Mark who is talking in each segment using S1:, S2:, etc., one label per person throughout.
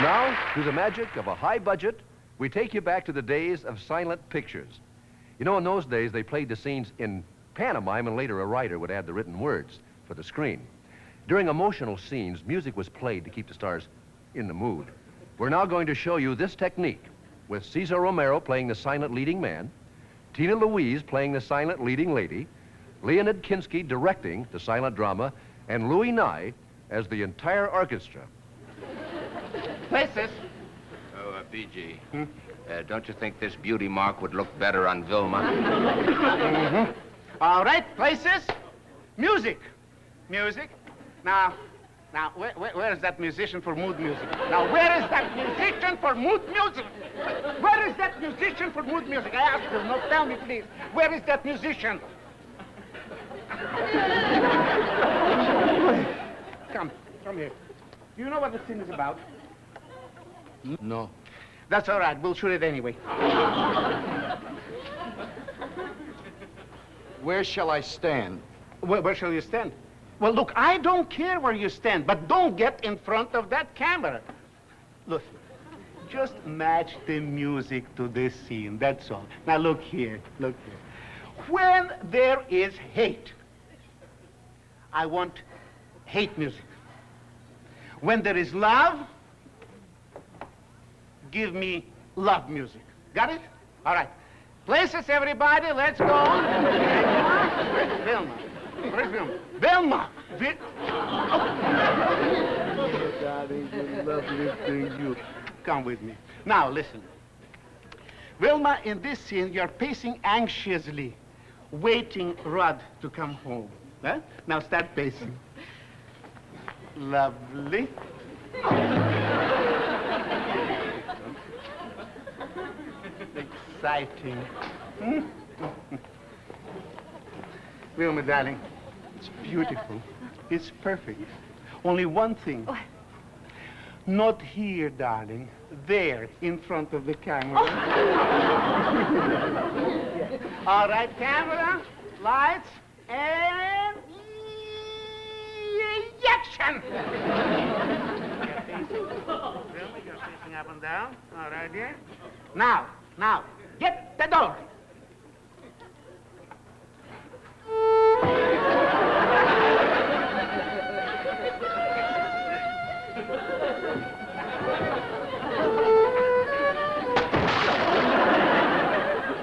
S1: Now, through the magic of a high budget, we take you back to the days of silent pictures. You know, in those days, they played the scenes in pantomime, and later a writer would add the written words for the screen. During emotional scenes, music was played to keep the stars in the mood. We're now going to show you this technique with Cesar Romero playing the silent leading man, Tina Louise playing the silent leading lady, Leonid Kinski directing the silent drama, and Louis Nye as the entire orchestra.
S2: Places.
S3: Oh, BG. Don't you think this beauty mark would look better on Vilma?
S2: Mm-hmm. All right, places. Music. Music. Now, where is that musician for mood music? Now, where is that musician for mood music? Where is that musician for mood music? I ask you, no, tell me, please. Where is that musician? Come here. Do you know what the scene is about?
S3: No.
S2: That's all right. We'll shoot it anyway.
S3: Where shall I stand?
S2: Where shall you stand? Well, look, I don't care where you stand, but don't get in front of that camera. Look, just match the music to this scene, that's all. Now, look here. When there is hate, I want hate music. When there is love, give me love music. Got it? All right. Places, everybody, let's go. Where's Vilma? Where's Vilma? Vilma! Darling, you lovely thing, you. Come with me. Now, listen. Vilma, in this scene, you're pacing anxiously, waiting Rod to come home. Huh? Now start pacing. Lovely. Exciting. Vilma, darling, it's beautiful. It's perfect. Only one thing.
S4: What?
S2: Not here, darling. There, in front of the camera. All right, camera, lights, and action! You're facing up and down. All right, dear. Now, get the door.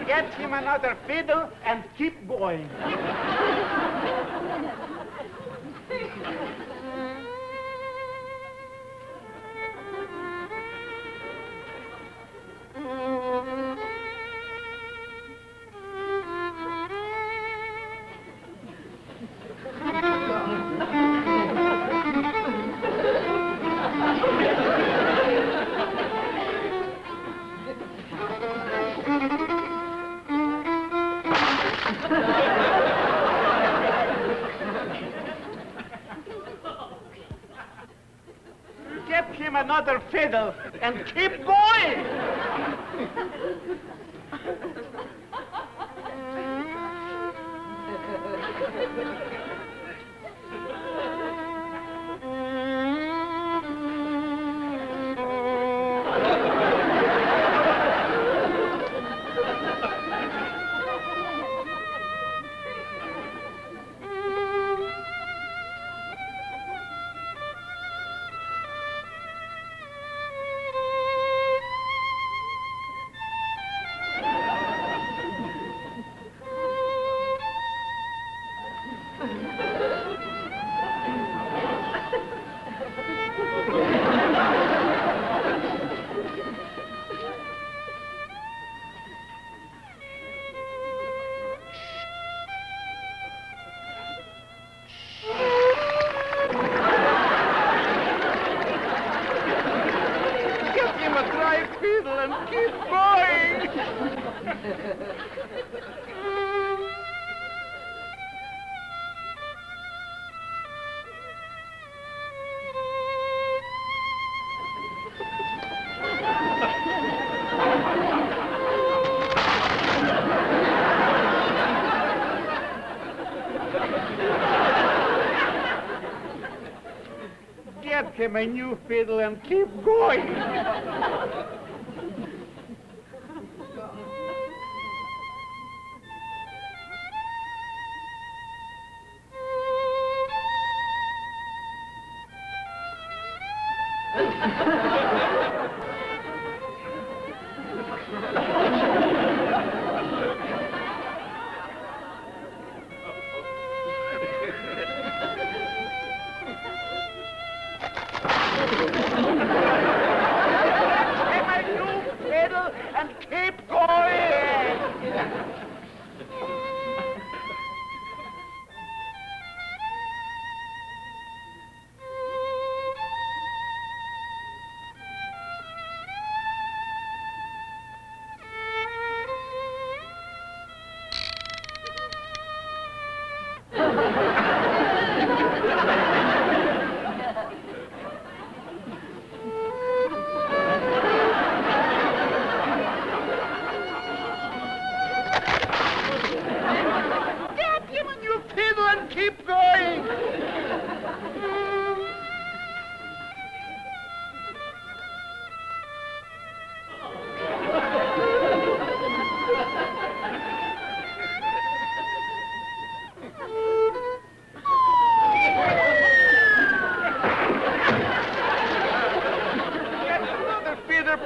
S2: Get him another fiddle and keep going. Get him another fiddle and keep going. And keep going. get him a new fiddle and keep going.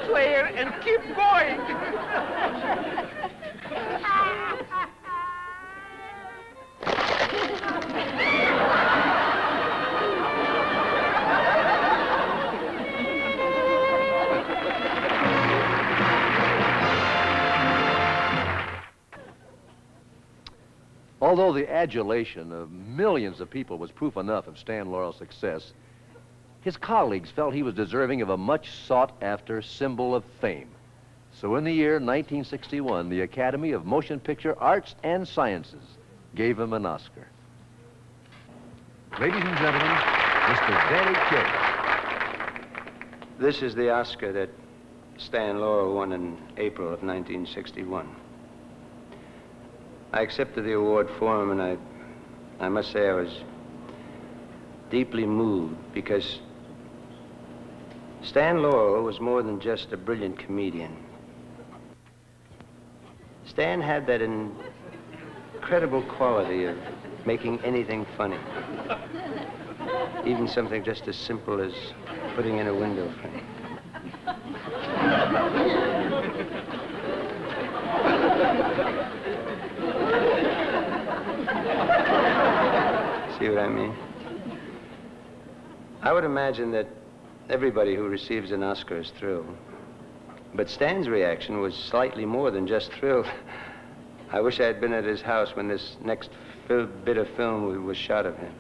S2: Player and keep going.
S1: Although the adulation of millions of people was proof enough of Stan Laurel's success, his colleagues felt he was deserving of a much sought-after symbol of fame. So in the year 1961, the Academy of Motion Picture Arts and Sciences gave him an Oscar. Ladies and gentlemen, Mr. Danny Kaye.
S4: This is the Oscar that Stan Laurel won in April of 1961. I accepted the award for him, and I must say I was deeply moved because Stan Laurel was more than just a brilliant comedian. Stan had that incredible quality of making anything funny. Even something just as simple as putting in a window frame. See what I mean? I would imagine that everybody who receives an Oscar is thrilled. But Stan's reaction was slightly more than just thrilled. I wish I had been at his house when this next bit of film was shot of him.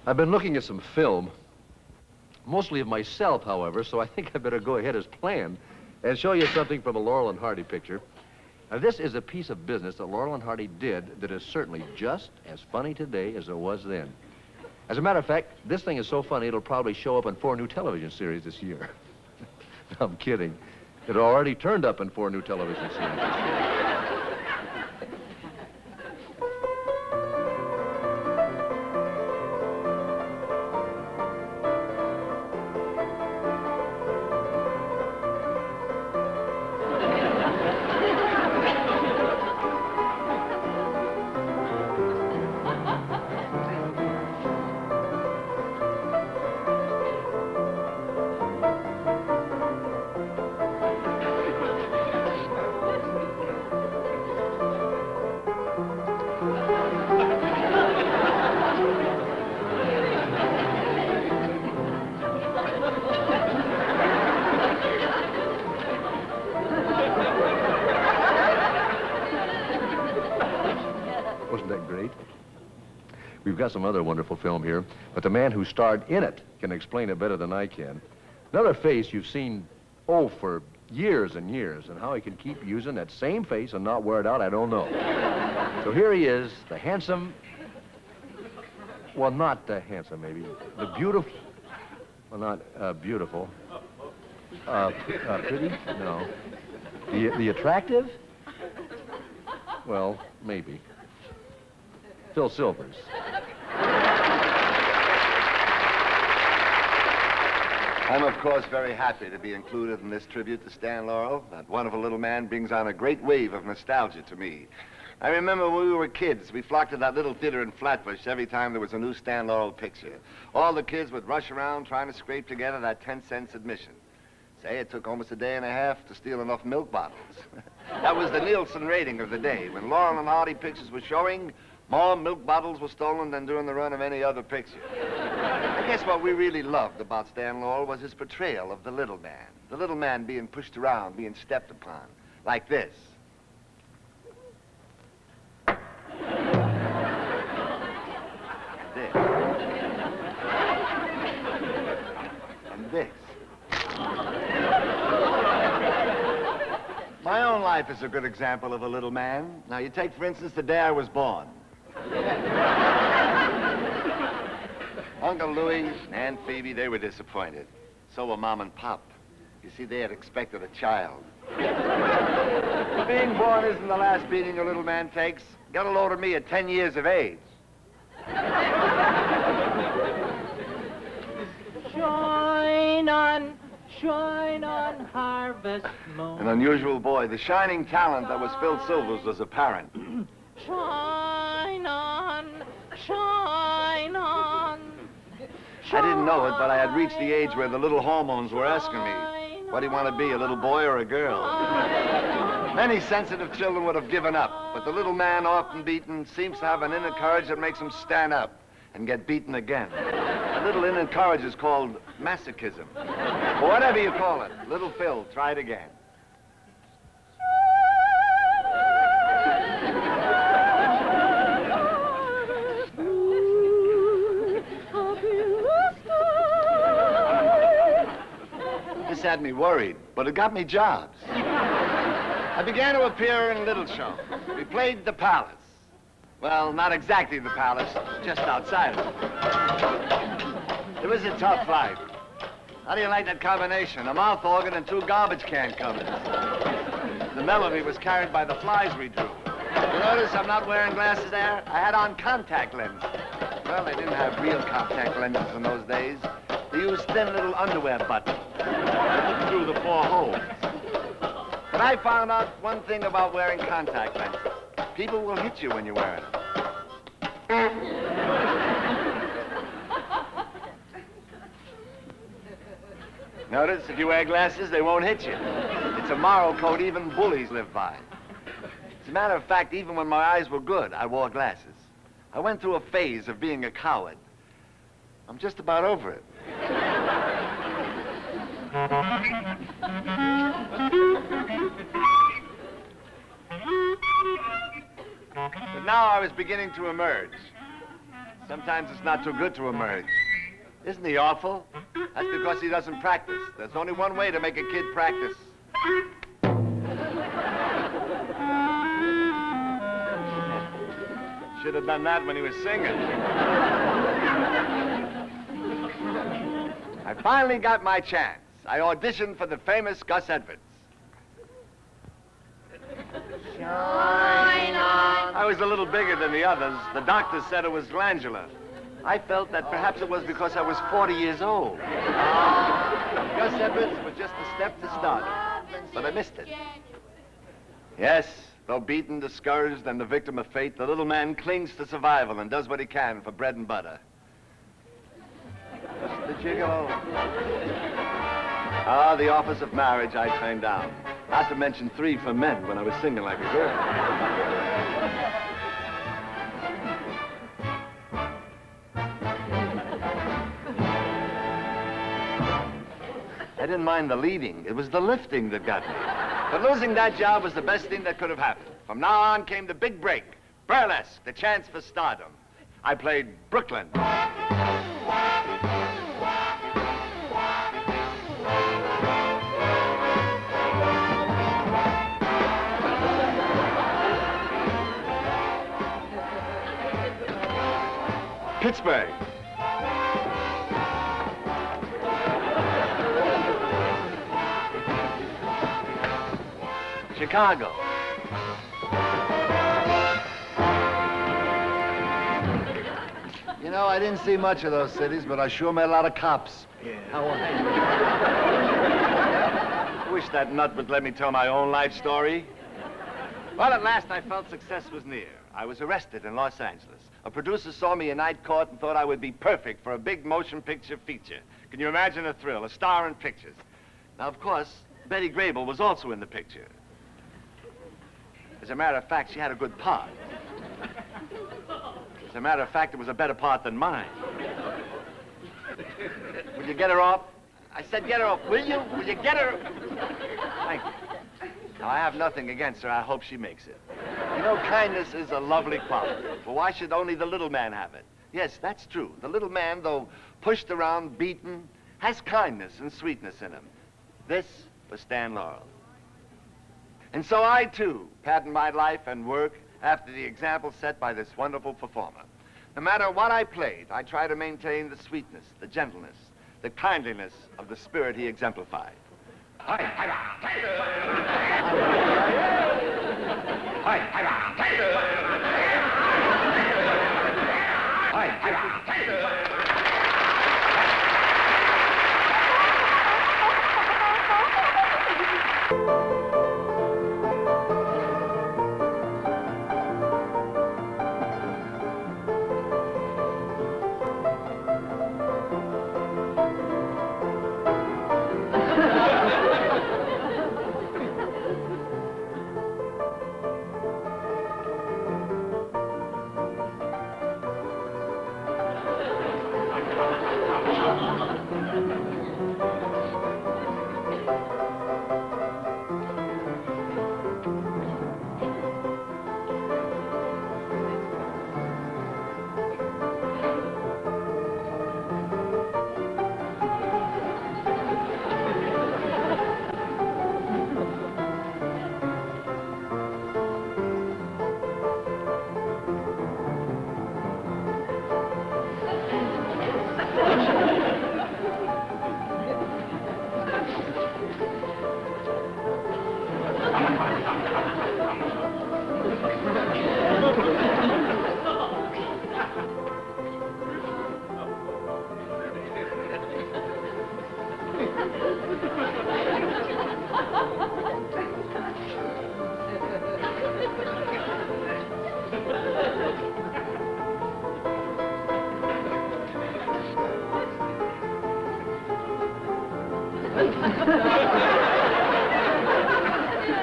S1: I've been looking at some film, mostly of myself, however, so I think I better go ahead as planned and show you something from a Laurel and Hardy picture. Now, this is a piece of business that Laurel and Hardy did that is certainly just as funny today as it was then. As a matter of fact, this thing is so funny it'll probably show up in 4 new television series this year. I'm kidding. It already turned up in 4 new television series this year. Wasn't that great? We've got some other wonderful film here, but the man who starred in it can explain it better than I can. Another face you've seen, oh, for years and years, and how he can keep using that same face and not wear it out, I don't know. So here he is, the handsome, well, not handsome, maybe, the beautiful, well, not beautiful, pretty, no, the attractive, well, maybe, Phil Silvers.
S5: I'm, of course, very happy to be included in this tribute to Stan Laurel. That wonderful little man brings on a great wave of nostalgia to me. I remember when we were kids, we flocked to that little theater in Flatbush every time there was a new Stan Laurel picture. All the kids would rush around trying to scrape together that 10 cents admission. Say, it took almost a day and a half to steal enough milk bottles. That was the Nielsen rating of the day. When Laurel and Hardy pictures were showing, more milk bottles were stolen than during the run of any other picture. I guess what we really loved about Stan Laurel was his portrayal of the little man. The little man being pushed around, being stepped upon, like this. This. And this. My own life is a good example of a little man. Now, you take, for instance, the day I was born. Uncle Louie and Aunt Phoebe, they were disappointed. So were Mom and Pop. You see, they had expected a child. Being born isn't the last beating a little man takes. Got a load of me at 10 years of age.
S6: Shine on, harvest moon.
S5: An unusual boy. The shining talent that was Phil Silvers was apparent.
S6: Shine on, shine on.
S5: I didn't know it, but I had reached the age where the little hormones were asking me, what do you want to be, a little boy or a girl? Many sensitive children would have given up, but the little man, often beaten, seems to have an inner courage that makes him stand up and get beaten again. A little inner courage is called masochism. Or whatever you call it, little Phil tried again. This had me worried, but it got me jobs. I began to appear in little shows. We played the Palace. Well, not exactly the Palace, just outside of it. It was a tough life. How do you like that combination? A mouth organ and 2 garbage can covers. The melody was carried by the flies we drew. You notice I'm not wearing glasses there? I had on contact lenses. Well, they didn't have real contact lenses in those days. They used thin little underwear buttons that looked through the 4 holes. But I found out one thing about wearing contact lenses. People will hit you when you're wearing them. Notice, if you wear glasses, they won't hit you. It's a moral code even bullies live by. As a matter of fact, even when my eyes were good, I wore glasses. I went through a phase of being a coward. I'm just about over it. But now I was beginning to emerge. Sometimes it's not too good to emerge. Isn't he awful? That's because he doesn't practice. There's only one way to make a kid practice. Should have done that when he was singing. I finally got my chance. I auditioned for the famous Gus Edwards. Shine on. I was a little bigger than the others. The doctors said it was glandular. I felt that perhaps it was because I was 40 years old. Gus Edwards was just a step to start, but I missed it. Yes, though beaten, discouraged, and the victim of fate, the little man clings to survival and does what he can for bread and butter. Just the gigolo. Ah, the office of marriage I turned down. Not to mention 3 for men when I was singing like a girl. I didn't mind the leading. It was the lifting that got me. But losing that job was the best thing that could have happened. From now on came the big break. Burlesque, the chance for stardom. I played Brooklyn. Pittsburgh. Chicago. You know, I didn't see much of those cities, but I sure met a lot of cops. Yeah. How was it? I wish that nut would let me tell my own life story. Well, at last I felt success was near. I was arrested in Los Angeles. A producer saw me in night court and thought I would be perfect for a big motion picture feature. Can you imagine the thrill? A star in pictures. Now, of course, Betty Grable was also in the picture. As a matter of fact, she had a good part. As a matter of fact, it was a better part than mine. Will you get her off? I said get her off. Will you? Will you get her? Thank you. Now, I have nothing against her. I hope she makes it. You know, kindness is a lovely quality. But why should only the little man have it? Yes, that's true. The little man, though pushed around, beaten, has kindness and sweetness in him. This was Stan Laurel. And so I, too, pattern my life and work after the example set by this wonderful performer. No matter what I played, I try to maintain the sweetness, the gentleness, the kindliness of the spirit he exemplified.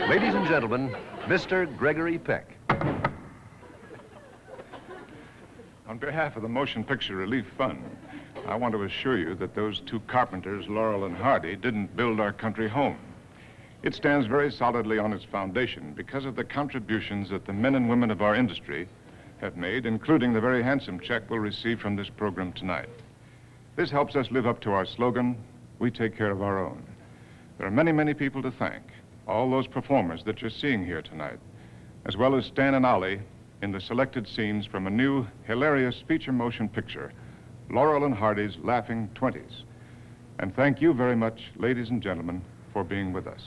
S1: Ladies and gentlemen, Mr. Gregory Peck.
S7: On behalf of the Motion Picture Relief Fund, I want to assure you that those two carpenters, Laurel and Hardy, didn't build our country home. It stands very solidly on its foundation because of the contributions that the men and women of our industry have made, including the very handsome check we'll receive from this program tonight. This helps us live up to our slogan, we take care of our own. There are many, many people to thank. All those performers that you're seeing here tonight, as well as Stan and Ollie in the selected scenes from a new, hilarious feature motion picture, Laurel and Hardy's Laughing 20s. And thank you very much, ladies and gentlemen, for being with us.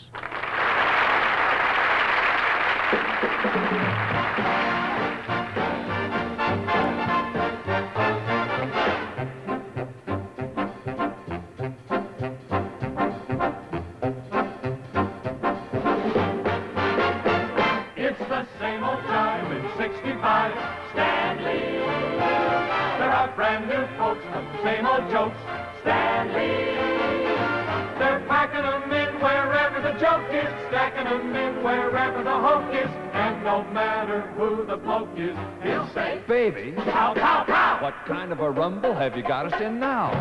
S8: Baby, pow, pow, pow! What kind of a rumble have you got us in now?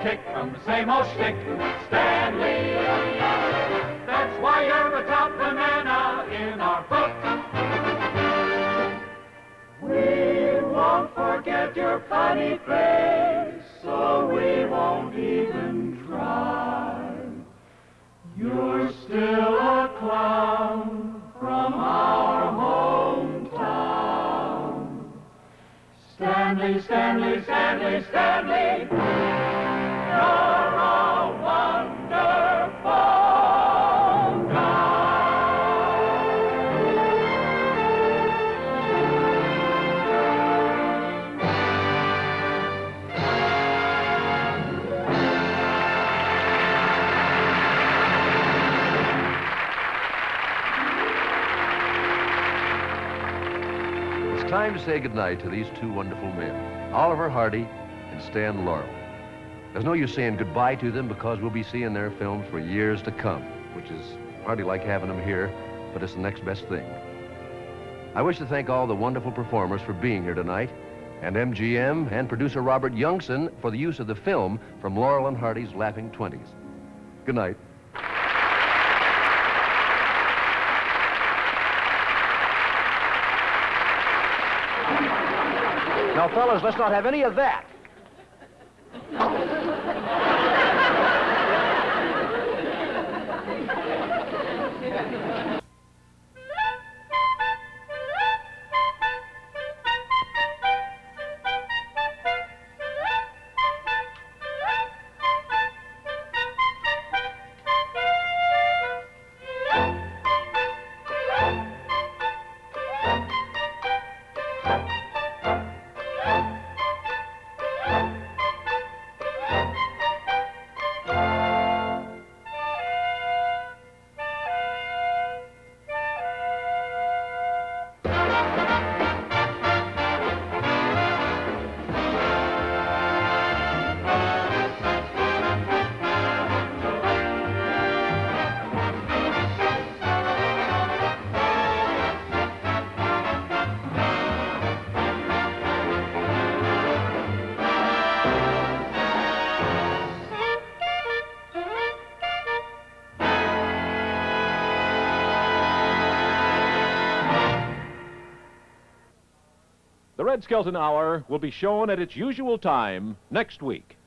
S9: kick from the same old shtick. Stanley, that's why you're a top banana in our book. We won't forget your funny face, so we won't even try. You're still a clown from our hometown. Stanley, Stanley, Stanley, Stanley, you're a wonderful
S1: It's time to say goodnight to these two wonderful men, Oliver Hardy and Stan Laurel. There's no use saying goodbye to them because we'll be seeing their films for years to come, which is hardly like having them here, but it's the next best thing. I wish to thank all the wonderful performers for being here tonight, and MGM and producer Robert Youngson for the use of the film from Laurel and Hardy's Laughing 20s. Good night. Now, fellas, let's not have any of that.
S8: The Red Skelton Hour will be shown at its usual time next week.